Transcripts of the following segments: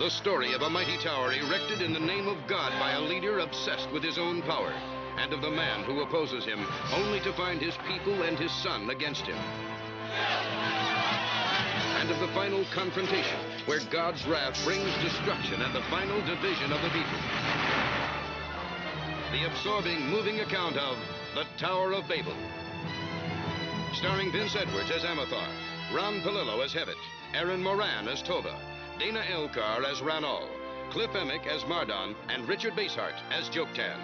The story of a mighty tower erected in the name of God by a leader obsessed with his own power, and of the man who opposes him, only to find his people and his son against him. And of the final confrontation, where God's wrath brings destruction and the final division of the people. The absorbing, moving account of the Tower of Babel. Starring Vince Edwards as Amathar, Ron Palillo as Hevet, Aaron Moran as Tova, Dana Elkar as Ranal, Cliff Emick as Mardon, and Richard Basehart as Joktan.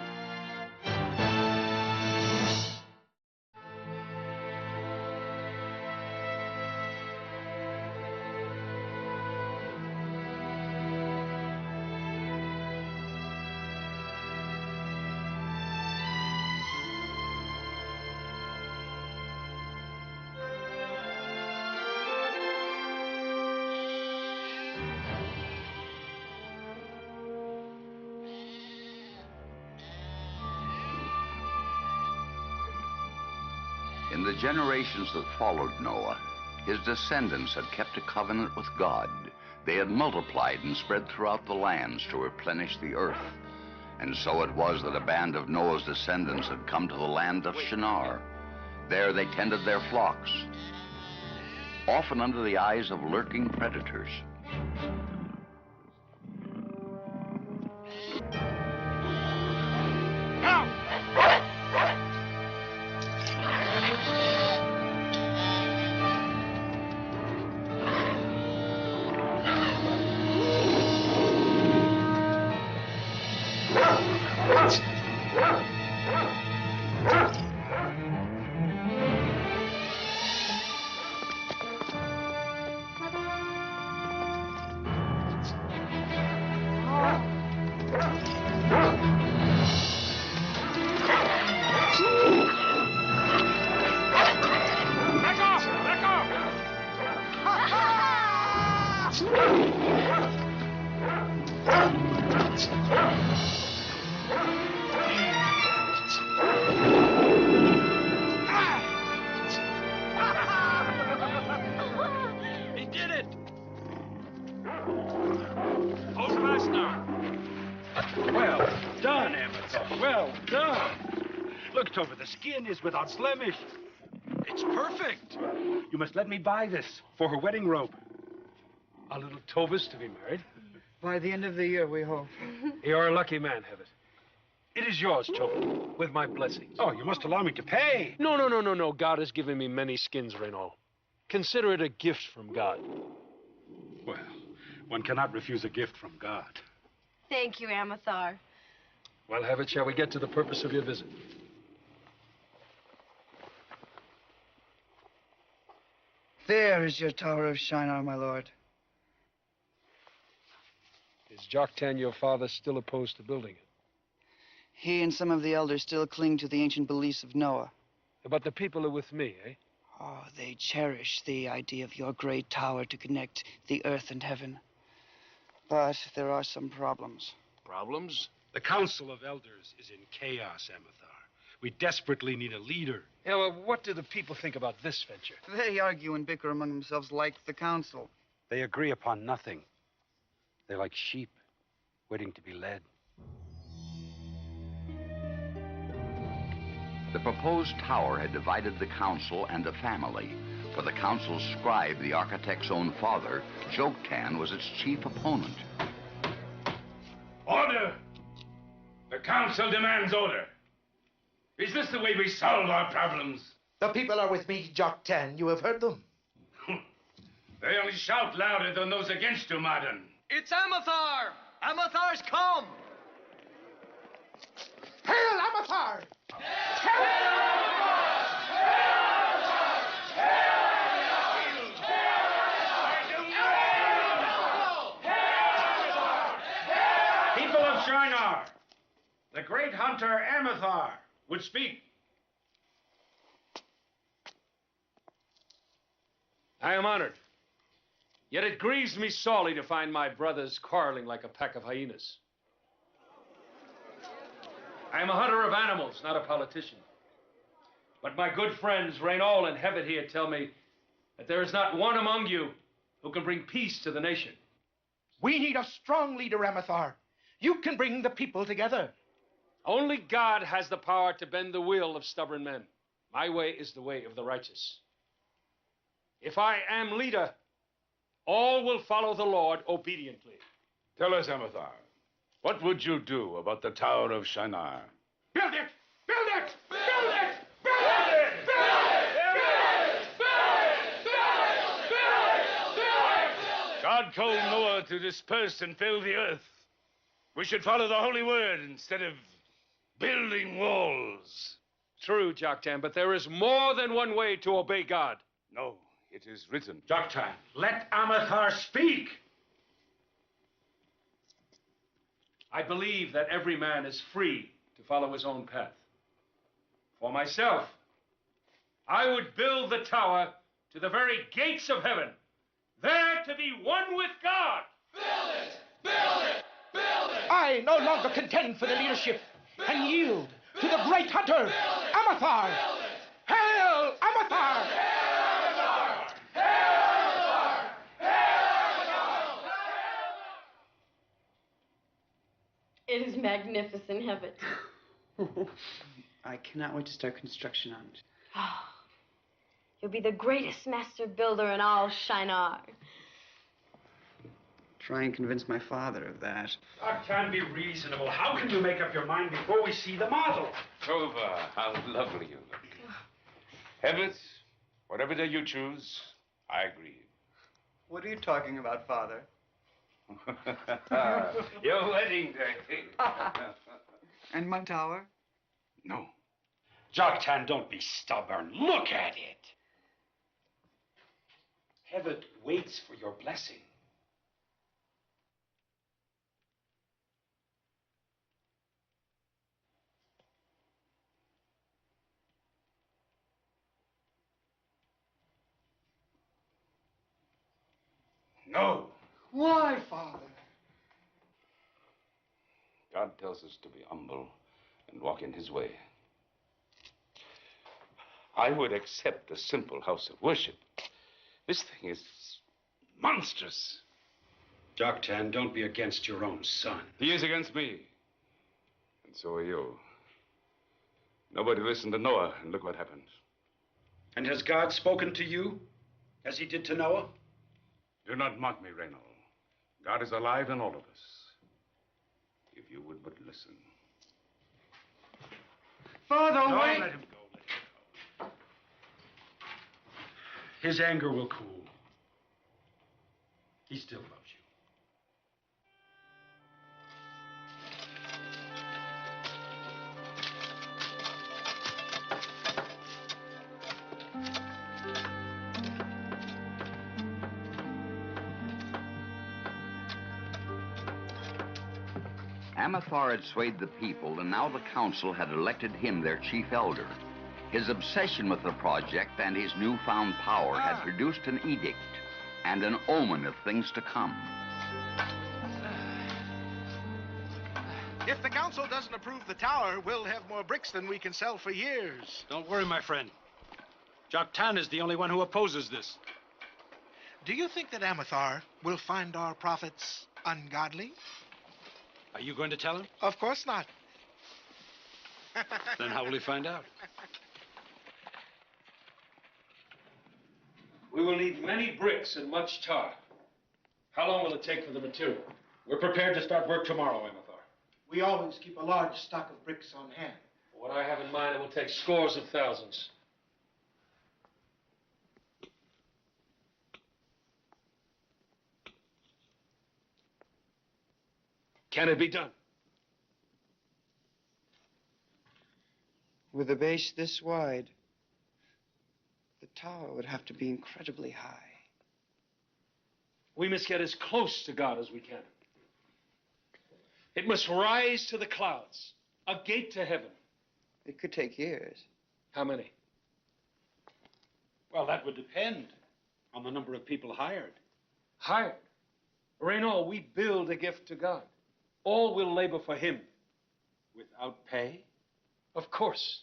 In the generations that followed Noah, his descendants had kept a covenant with God. They had multiplied and spread throughout the lands to replenish the earth. And so it was that a band of Noah's descendants had come to the land of Shinar. There they tended their flocks, often under the eyes of lurking predators. The skin is without blemish. It's perfect. You must let me buy this for her wedding robe. Our little Tova's to be married. By the end of the year, we hope. You're a lucky man, Hevet. It is yours, Tova, with my blessings. Oh, you must allow me to pay. No. God has given me many skins, Renault. Consider it a gift from God. Well, one cannot refuse a gift from God. Thank you, Amathar. Well, Hevet, shall we get to the purpose of your visit? There is your Tower of Shinar, my lord. Is Joktan, your father, still opposed to building it? He and some of the elders still cling to the ancient beliefs of Noah. But the people are with me, eh? Oh, they cherish the idea of your great tower to connect the earth and heaven. But there are some problems. Problems? The Council of Elders is in chaos, Amathar. We desperately need a leader. Yeah, well, what do the people think about this venture? They argue and bicker among themselves like the council. They agree upon nothing. They're like sheep, waiting to be led. The proposed tower had divided the council and the family. For the council's scribe, the architect's own father, Joktan was its chief opponent. Order! The council demands order. Is this the way we solve our problems? The people are with me, Joktan. You have heard them. They only shout louder than those against you, Marden. It's Amathar! Amathar's come! Hail Amathar! People of Shinar, the great hunter Amathar would speak. I am honored. Yet it grieves me sorely to find my brothers quarreling like a pack of hyenas. I am a hunter of animals, not a politician. But my good friends, Renault and Hevet here, tell me that there is not one among you who can bring peace to the nation. We need a strong leader, Amathar. You can bring the people together. Only God has the power to bend the will of stubborn men. My way is the way of the righteous. If I am leader, all will follow the Lord obediently. Tell us, Amathar, what would you do about the Tower of Shinar? Build it! Build it! Build it! God told Noah to disperse and fill the earth. We should follow the holy word instead of building walls. True, Joktan, but there is more than one way to obey God. No, it is written. Joktan, let Amathar speak. I believe that every man is free to follow his own path. For myself, I would build the tower to the very gates of heaven, there to be one with God. Build it! Build it! Build it! I no longer contend for the leadership and yield to the great hunter, Amathar. Hail, Amathar! It is magnificent, Hevet. I cannot wait to start construction on it. You'll be the greatest master builder in all Shinar. Try and convince my father of that. Joktan, be reasonable. How can you make up your mind before we see the model? Tova, how lovely you look. Heavens, whatever day you choose, I agree. What are you talking about, Father? Your wedding day. And my tower? No. Joktan, don't be stubborn. Look at it. Hevet waits for your blessing. No. Why, Father? God tells us to be humble and walk in his way. I would accept a simple house of worship. This thing is monstrous. Joktan, don't be against your own son. He is against me. And so are you. Nobody listened to Noah, and look what happened. And has God spoken to you as he did to Noah? Do not mock me, Reynold. God is alive in all of us. If you would but listen. Father, No, wait! let him go. Let him go. His anger will cool. He still loves you. Amathar had swayed the people, and now the council had elected him their chief elder. His obsession with the project and his newfound power had produced an edict and an omen of things to come. If the council doesn't approve the tower, we'll have more bricks than we can sell for years. Don't worry, my friend. Joktan is the only one who opposes this. Do you think that Amathar will find our prophets ungodly? Are you going to tell him? Of course not. Then how will he find out? We will need many bricks and much tar. How long will it take for the material? We're prepared to start work tomorrow, Amathar. We always keep a large stock of bricks on hand. What I have in mind, it will take scores of thousands. Can it be done? With a base this wide, the tower would have to be incredibly high. We must get as close to God as we can. It must rise to the clouds, a gate to heaven. It could take years. How many? Well, that would depend on the number of people hired. Hired? Reynold, we build a gift to God. All will labor for him. Without pay? Of course.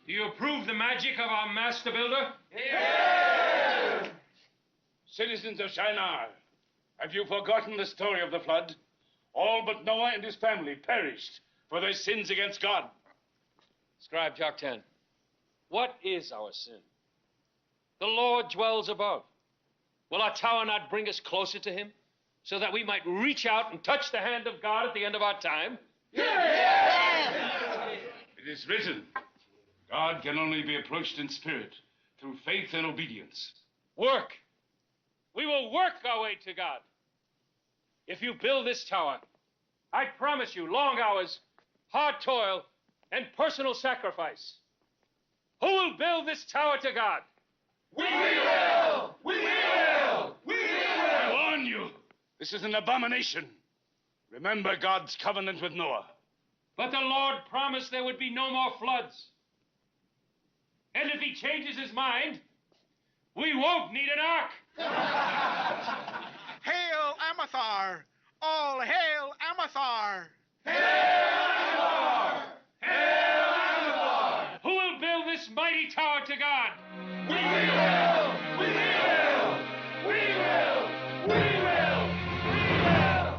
Do you approve the magic of our master builder? Yes! Citizens of Shinar, have you forgotten the story of the flood? All but Noah and his family perished for their sins against God. Scribe Joktan, what is our sin? The Lord dwells above. Will our tower not bring us closer to him so that we might reach out and touch the hand of God at the end of our time? It is written, God can only be approached in spirit through faith and obedience. Work. We will work our way to God. If you build this tower, I promise you long hours, hard toil, and personal sacrifice. Who will build this tower to God? We will! We will! We will! I warn you, this is an abomination. Remember God's covenant with Noah. But the Lord promised there would be no more floods. And if he changes his mind, we won't need an ark. Hail Amathar! All hail Amathar! Who will build this mighty tower to God? We will! We will! We will! We will! We will!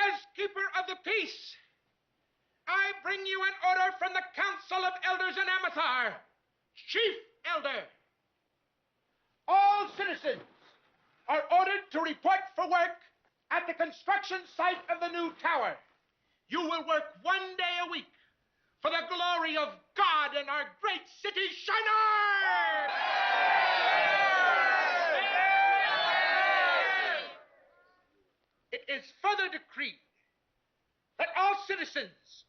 As keeper of the peace, I bring you an order from the Council of Elders in Amathar, Chief Elder. All citizens are ordered to report for work at the construction site of the new tower. You will work 1 day a week for the glory of God in our great city, Shinar! It is further decreed that all citizens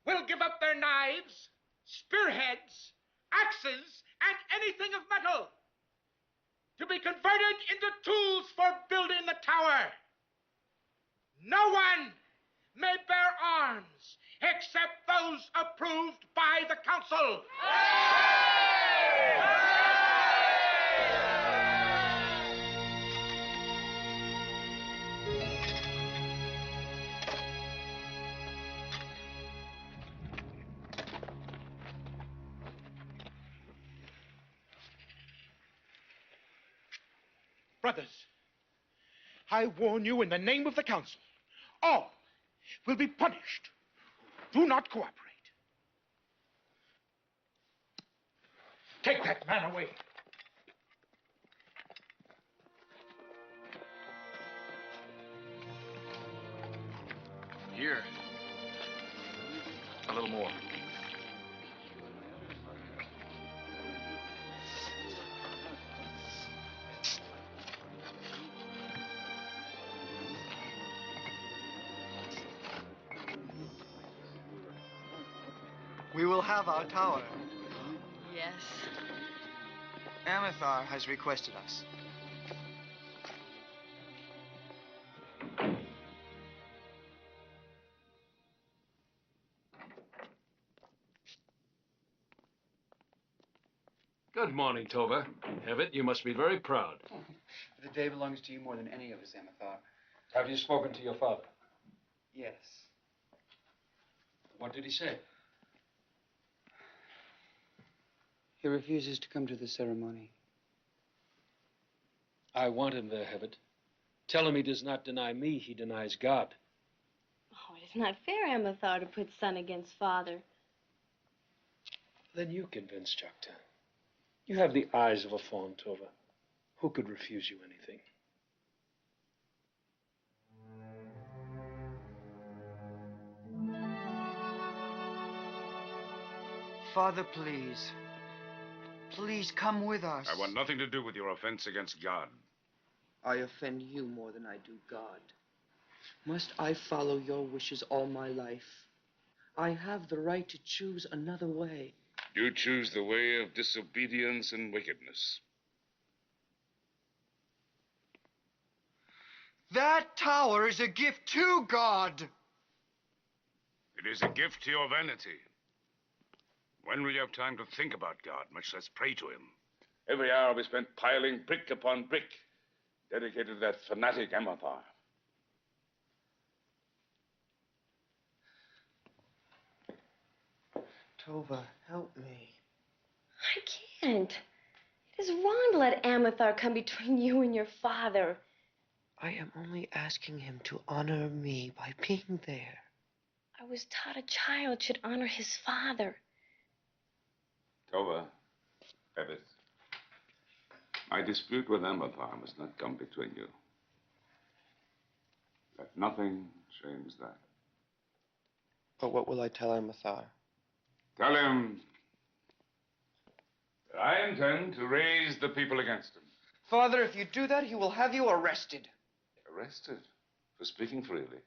will give up their knives, spearheads, axes, and anything of metal to be converted into tools for building the tower. No one may bear arms except those approved by the council. Brothers, I warn you in the name of the council, all will be punished. Do not cooperate. Take that man away. Here. A little more. We will have our tower. Yes. Amathar has requested us. Good morning, Tova. Hevet, you must be very proud. The day belongs to you more than any of us, Amathar. Have you spoken to your father? Yes. What did he say? He refuses to come to the ceremony. I want him there, Hevet. Tell him he does not deny me, he denies God. Oh, it is not fair, Amathar, to put son against father. Then you convince Joktan. You have the eyes of a fawn, Tova. Who could refuse you anything? Father, please. Please come with us. I want nothing to do with your offense against God. I offend you more than I do God. Must I follow your wishes all my life? I have the right to choose another way. You choose the way of disobedience and wickedness. Then That tower is a gift to God. It is a gift to your vanity. When will you have time to think about God, much less pray to him? Every hour we spent piling brick upon brick, dedicated to that fanatic Amathar. Tova, help me. I can't. It is wrong to let Amathar come between you and your father. I am only asking him to honor me by being there. I was taught a child should honor his father. Tova, Evis, my dispute with Amathar must not come between you. Let nothing change that. But what will I tell Amathar? Tell him that I intend to raise the people against him. Father, if you do that, he will have you arrested. Arrested for speaking freely.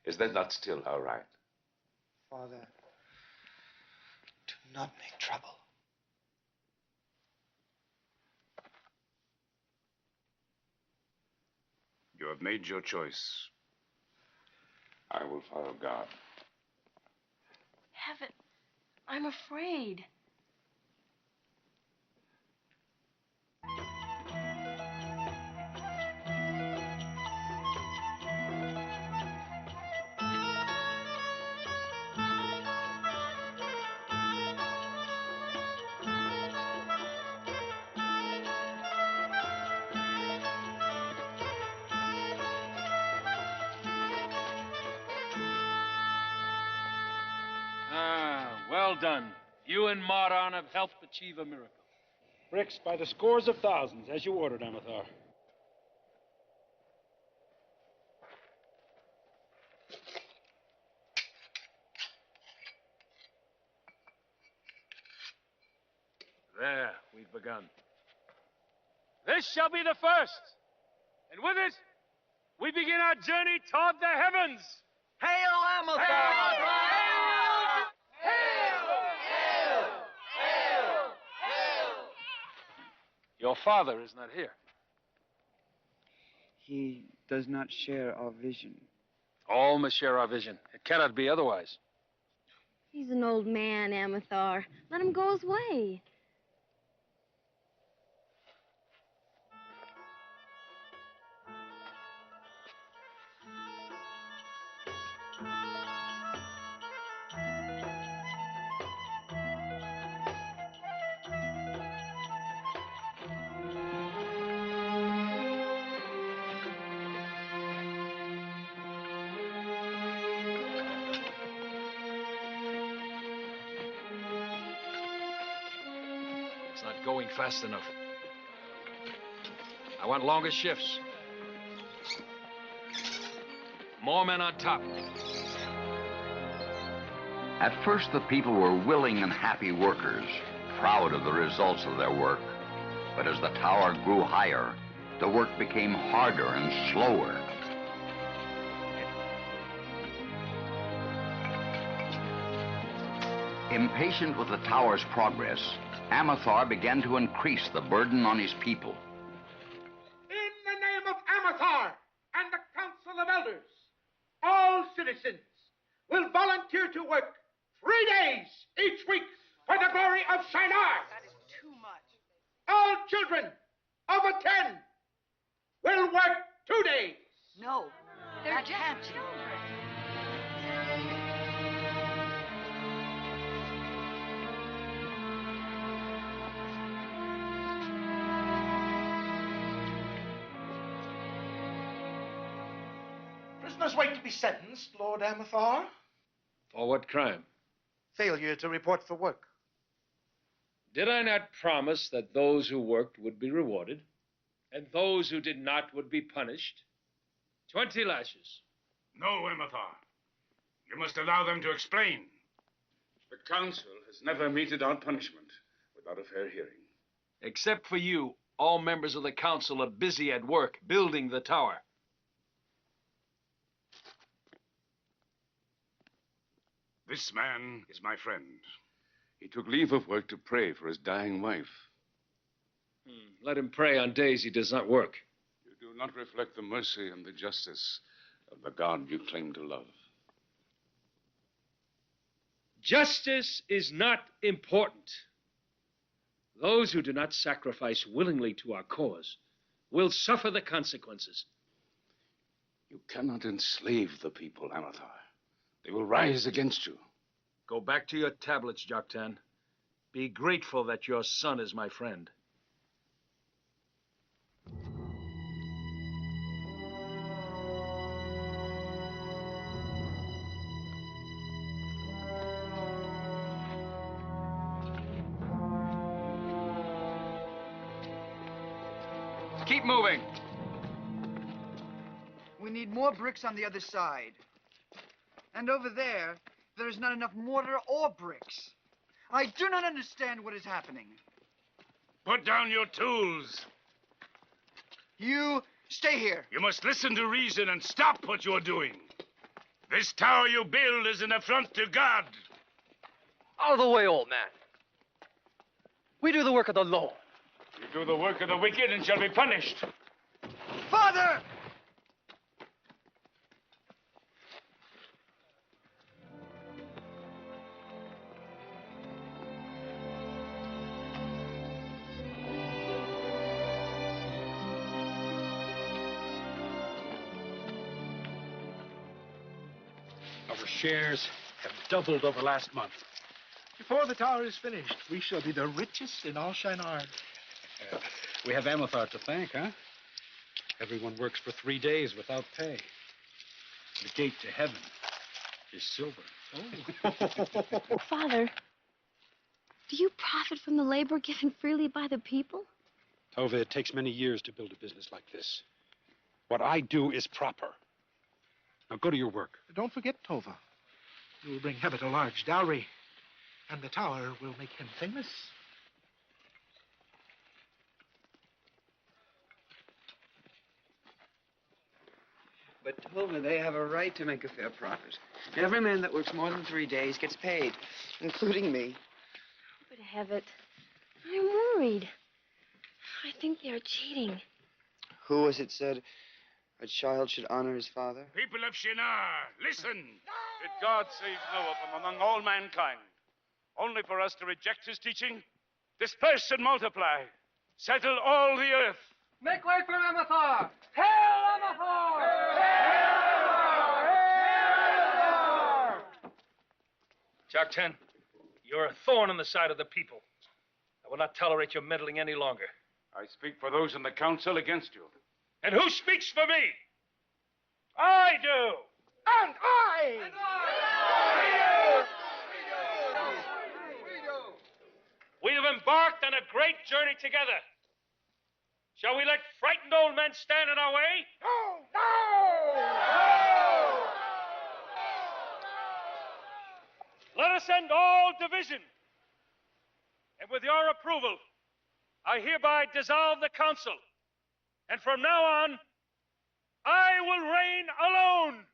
Is that not still our right? Father, do not make trouble. You have made your choice. I will follow God. Heaven, I'm afraid. Well done. You and Maran have helped achieve a miracle. Bricks by the scores of thousands, as you ordered, Amathar. There, we've begun. This shall be the first, and with it, we begin our journey toward the heavens. Hail Amathar! Your father is not here. He does not share our vision. All must share our vision. It cannot be otherwise. He's an old man, Amathar. Let him go his way. It's not going fast enough. I want longer shifts. More men on top. At first, the people were willing and happy workers, proud of the results of their work. But as the tower grew higher, the work became harder and slower. Impatient with the tower's progress, Amathar began to increase the burden on his people. In the name of Amathar and the Council of Elders, all citizens will volunteer to work 3 days each week for the glory of Shinar. That is too much. All children over 10 will work 2 days. No, They're that just can't be. children. Prisoners wait to be sentenced, Lord Amathar. For what crime? Failure to report for work. Did I not promise that those who worked would be rewarded, and those who did not would be punished? 20 lashes. No, Amathar. You must allow them to explain. The council has never meted out punishment without a fair hearing. Except for you, all members of the council are busy at work building the tower. This man is my friend. He took leave of work to pray for his dying wife. Let him pray on days he does not work. You do not reflect the mercy and the justice of the God you claim to love. Justice is not important. Those who do not sacrifice willingly to our cause will suffer the consequences. You cannot enslave the people, Amathar. They will rise against you. Go back to your tablets, Joktan. Be grateful that your son is my friend. Keep moving. We need more bricks on the other side. And over there is not enough mortar or bricks. I do not understand what is happening. Put down your tools. You stay here. You must listen to reason and stop what you're doing. This tower you build is an affront to God. Out of the way, old man. We do the work of the law. You do the work of the wicked and shall be punished. Father! Our shares have doubled over last month. Before the tower is finished, we shall be the richest in all Shinar. We have Amathar to thank, huh? Everyone works for 3 days without pay. The gate to heaven is silver. Oh. Father, do you profit from the labor given freely by the people? Tova, it takes many years to build a business like this. What I do is proper. Now go to your work. Don't forget, Tova. You will bring Hebbet a large dowry, and the tower will make him famous. But Tova, they have a right to make a fair profit. Every man that works more than 3 days gets paid, including me. But Hebbet, I'm worried. I think they're cheating. Who was it said a child should honor his father? People of Shinar, listen. Did God save Noah from among all mankind? Only for us to reject his teaching? Disperse and multiply. Settle all the earth. Make way for Amathar! Hail Amathar! Joktan, you're a thorn in the side of the people. I will not tolerate your meddling any longer. I speak for those in the council against you. And who speaks for me? I do! And I! And We have embarked on a great journey together. Shall we let frightened old men stand in our way? No! Let us end all division. And with your approval, I hereby dissolve the council. And from now on, I will reign alone.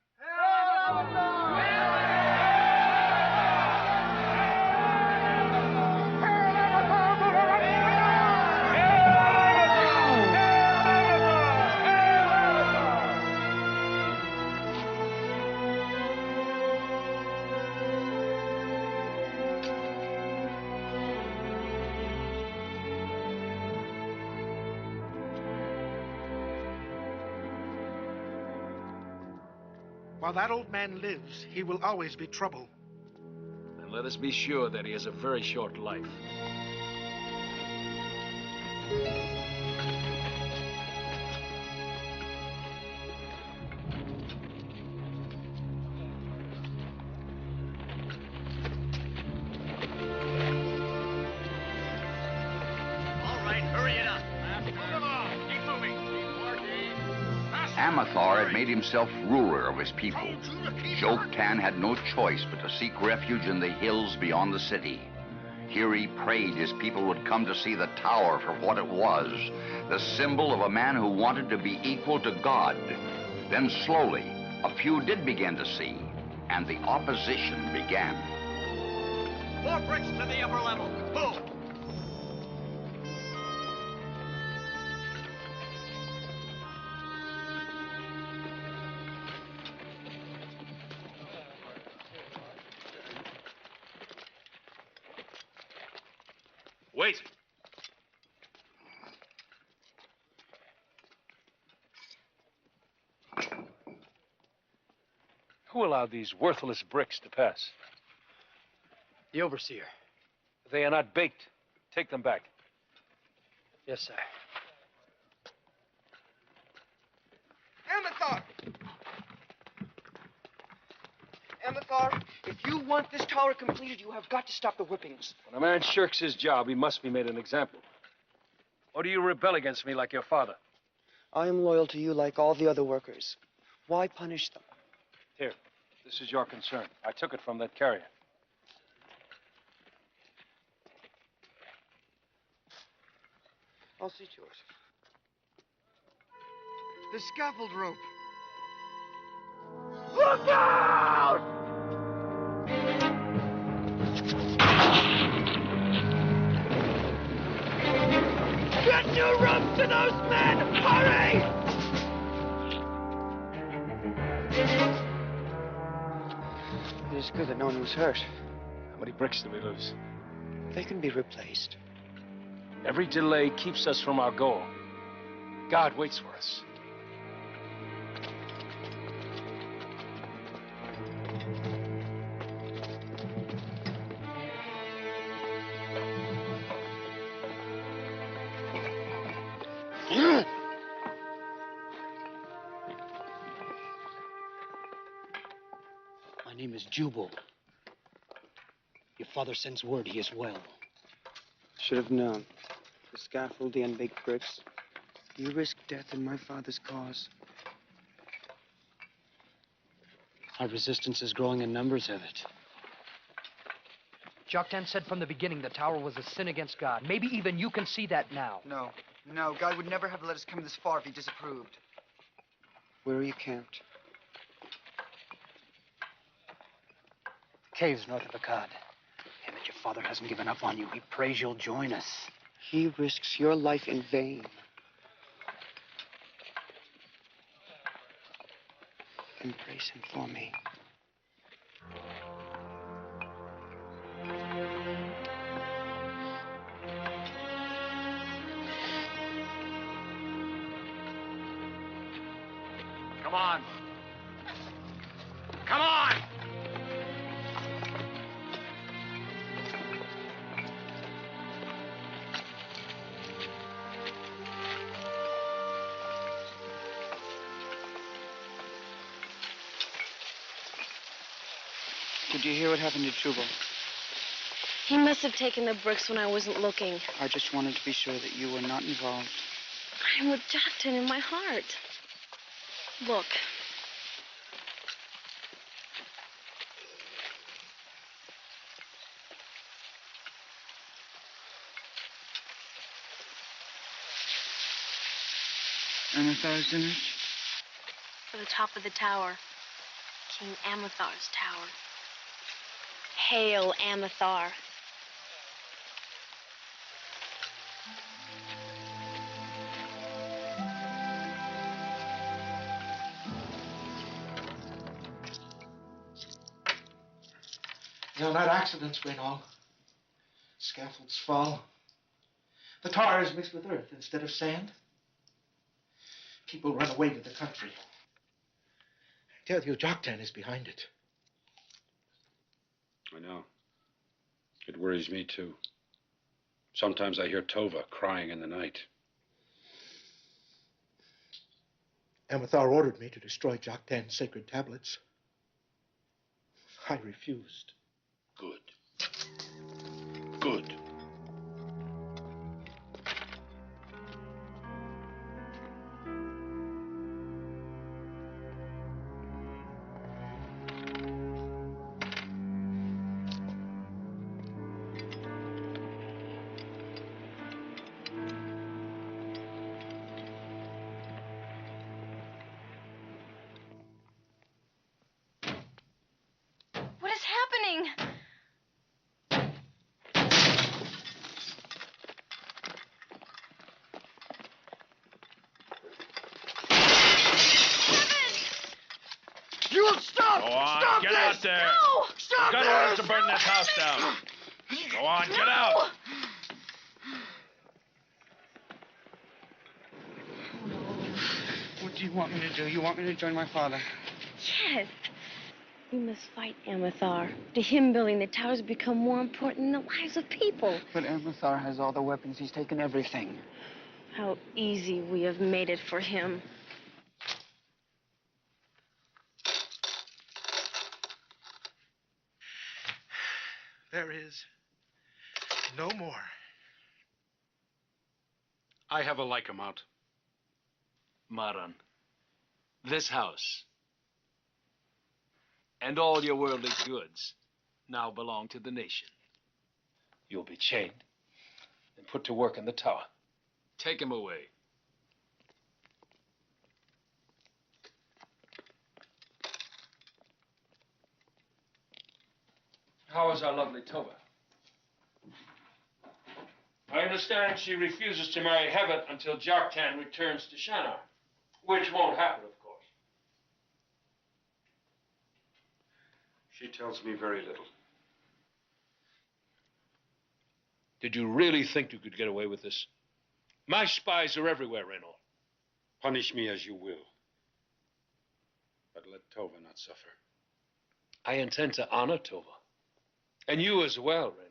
While that old man lives, he will always be trouble. And let us be sure that he has a very short life. Amathar had made himself ruler of his people. Joktan had no choice but to seek refuge in the hills beyond the city. Here he prayed his people would come to see the tower for what it was, the symbol of a man who wanted to be equal to God. Then slowly, a few did begin to see, and the opposition began. More bricks to the upper level. Move! Wait. Who allowed these worthless bricks to pass? The overseer. They are not baked. Take them back. Yes, sir. Amathar! Amathar, if you want this tower completed, you have got to stop the whippings. When a man shirks his job, he must be made an example. Or do you rebel against me like your father? I am loyal to you like all the other workers. Why punish them? Here, this is your concern. I took it from that carrier. I'll see to it. The scaffold rope. Look out! Get new ropes to those men! Hurry! It is good that no one was hurt. How many bricks did we lose? They can be replaced. Every delay keeps us from our goal. God waits for us. My name is Jubal. Your father sends word he is well. Should have known. The scaffold, the unbaked bricks. You risk death in my father's cause. Our resistance is growing in numbers, Hevet. Joktan said from the beginning the tower was a sin against God. Maybe even you can see that now. No, God would never have let us come this far if he disapproved. Where are you camped? Caves north of Akkad. Hevet, your father hasn't given up on you. He prays you'll join us. He risks your life in vain. Embrace him for me. Come on. Come on! Did you hear what happened to Jubal? He must have taken the bricks when I wasn't looking. I just wanted to be sure that you were not involved. I'm with Joktan in my heart. Look. Amathar's image? For the top of the tower. King Amathar's tower. Hail, Amathar. They're not accidents, Raynal. Scaffolds fall. The tar is mixed with earth instead of sand. People run away to the country. I tell you, Joktan is behind it. I know. It worries me, too. Sometimes I hear Tova crying in the night. Amathar ordered me to destroy Joktan's sacred tablets. I refused. Good. Good. What is happening? You will stop! Go on, Stop get this! out there! No! Stop Got this! orders to burn this house down. Go on, get out! do you want me to do? You want me to join my father? Yes. We must fight Amathar. To him, building the towers has become more important than the lives of people. But Amathar has all the weapons. He's taken everything. How easy we have made it for him. There is no more. I have a like amount. Maran, this house and all your worldly goods now belong to the nation. You'll be chained and put to work in the tower. Take him away. How is our lovely Toba? I understand she refuses to marry Hevet until Joktan returns to Shinar, which won't happen, of course. She tells me very little. Did you really think you could get away with this? My spies are everywhere, Reynold. Punish me as you will. But let Tova not suffer. I intend to honor Tova. And you as well, Reynold.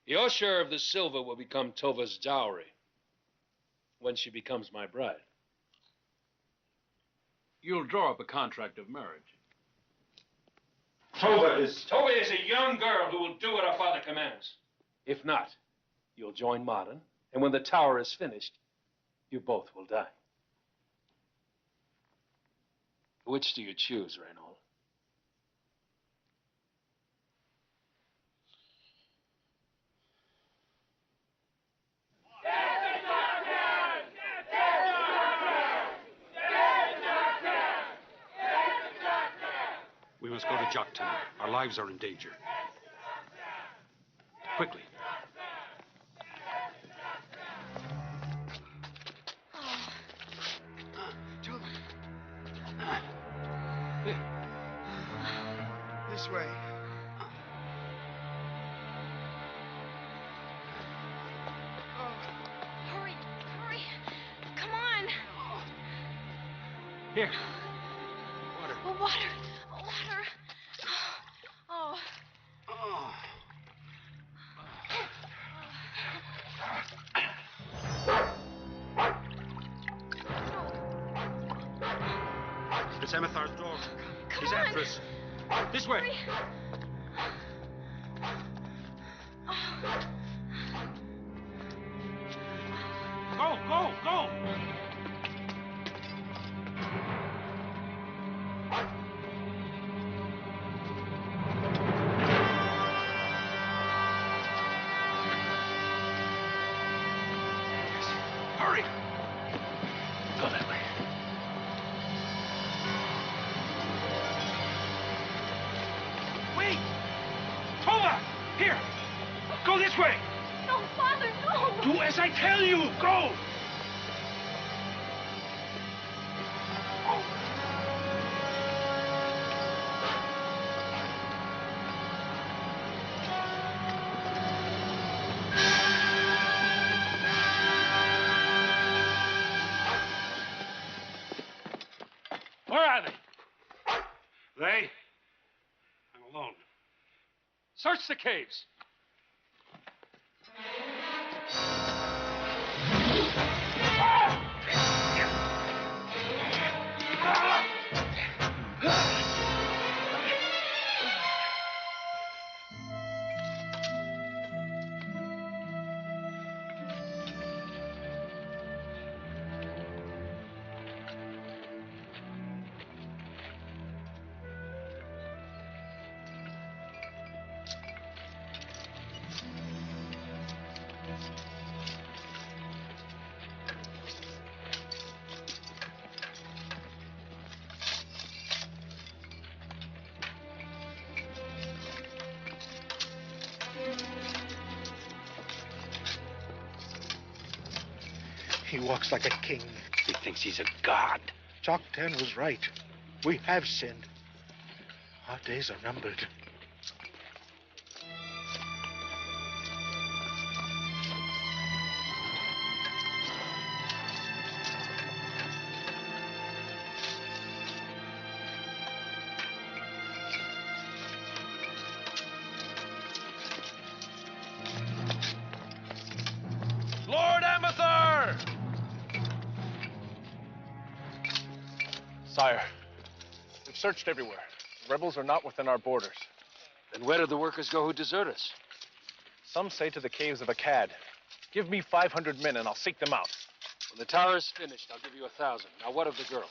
Your share of the silver will become Tova's dowry when she becomes my bride. You'll draw up a contract of marriage. Tova is a young girl who will do what her father commands. If not, you'll join Martin, and when the tower is finished, you both will die. Which do you choose, Reynold? We must go to Joktan. Our lives are in danger. Quickly. This way. Hurry, hurry. Come on. Here. Oh, water. Oh, water. Oh. It's Amathar's dog. Come He's on. after us. This way. Go, go, go! Hurry! Go that way. Wait! Tova! Here! Go this way! No, Father, no! Do as I tell you! Go! Where are they? They? I'm alone. Search the caves. He walks like a king. He thinks he's a god. Joktan was right. We have sinned. Our days are numbered. Sire, we've searched everywhere. The rebels are not within our borders. Then where did the workers go who desert us? Some say to the caves of Akkad. Give me 500 men and I'll seek them out. When the tower is finished, I'll give you 1,000. Now, what of the girl?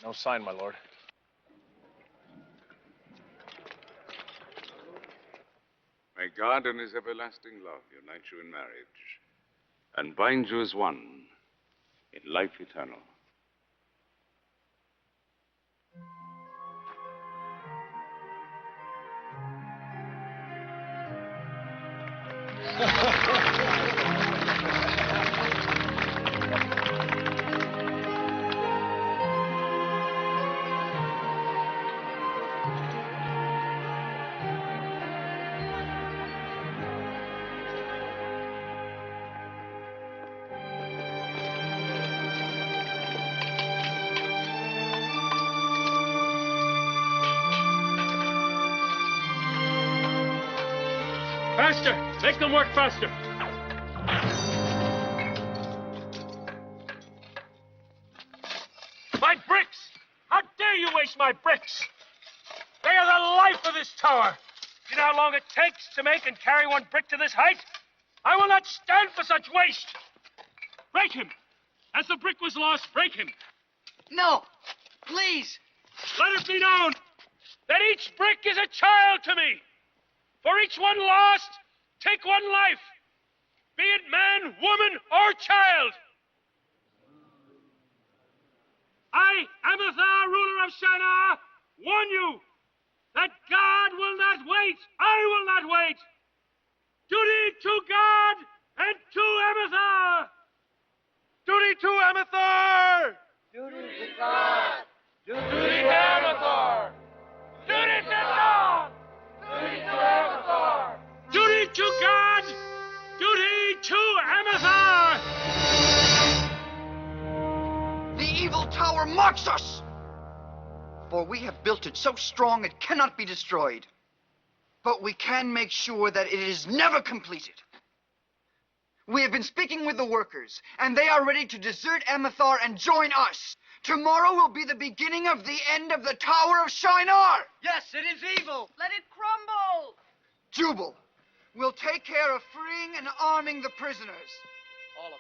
No sign, my lord. May God in his everlasting love unite you in marriage and bind you as one in life eternal. Faster! Make them work faster! My bricks! How dare you waste my bricks! They are the life of this tower! You know how long it takes to make and carry one brick to this height? I will not stand for such waste! Break him! As the brick was lost, break him! No! Please! Let it be known that each brick is a child to me! For each one lost, take one life, be it man, woman, or child. I, Amathar, ruler of Shinar, warn you that God will not wait. I will not wait. Duty to God and to Amathar. Duty to Amathar. Duty to God. Duty to Amathar. Duty to God. Duty to Amathar. Duty to God! Duty to Amathar! The evil tower mocks us! For we have built it so strong it cannot be destroyed. But we can make sure that it is never completed. We have been speaking with the workers, and they are ready to desert Amathar and join us. Tomorrow will be the beginning of the end of the Tower of Shinar! Yes, it is evil. Let it crumble. Jubal will take care of freeing and arming the prisoners. All of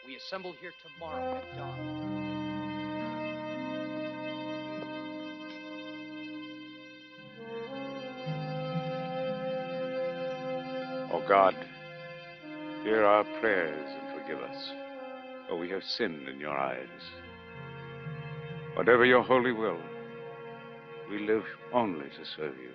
you. We assemble here tomorrow at dawn. Oh God, hear our prayers and forgive us, for we have sinned in your eyes. Whatever your holy will, we live only to serve you.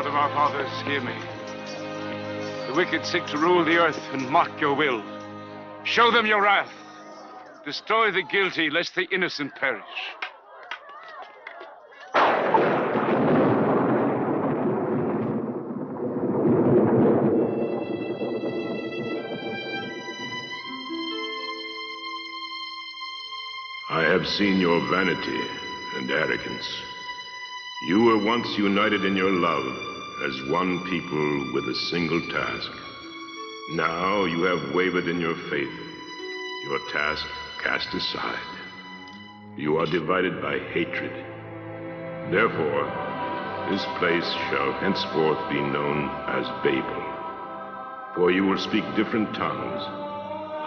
God of our fathers, hear me. The wicked seek to rule the earth and mock your will. Show them your wrath. Destroy the guilty, lest the innocent perish. I have seen your vanity and arrogance. You were once united in your love as one people with a single task. Now you have wavered in your faith, your task cast aside. You are divided by hatred. Therefore, this place shall henceforth be known as Babel. For you will speak different tongues,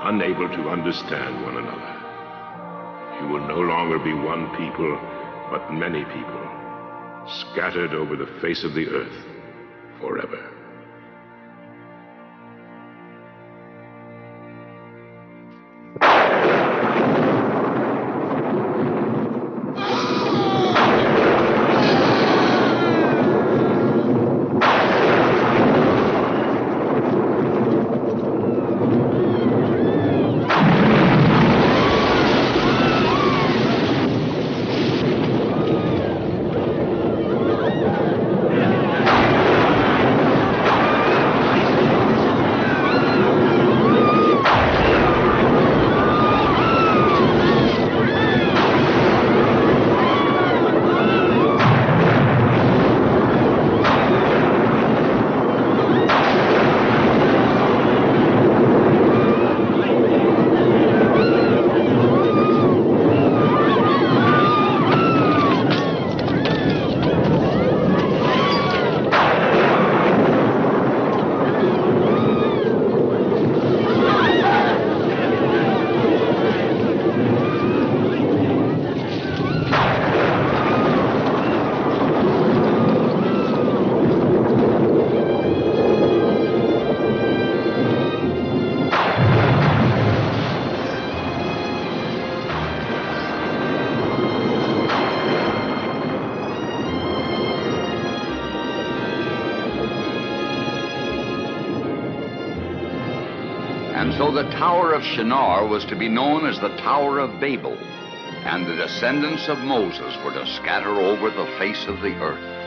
unable to understand one another. You will no longer be one people, but many people, scattered over the face of the earth forever. And so the Tower of Shinar was to be known as the Tower of Babel, and the descendants of Moses were to scatter over the face of the earth.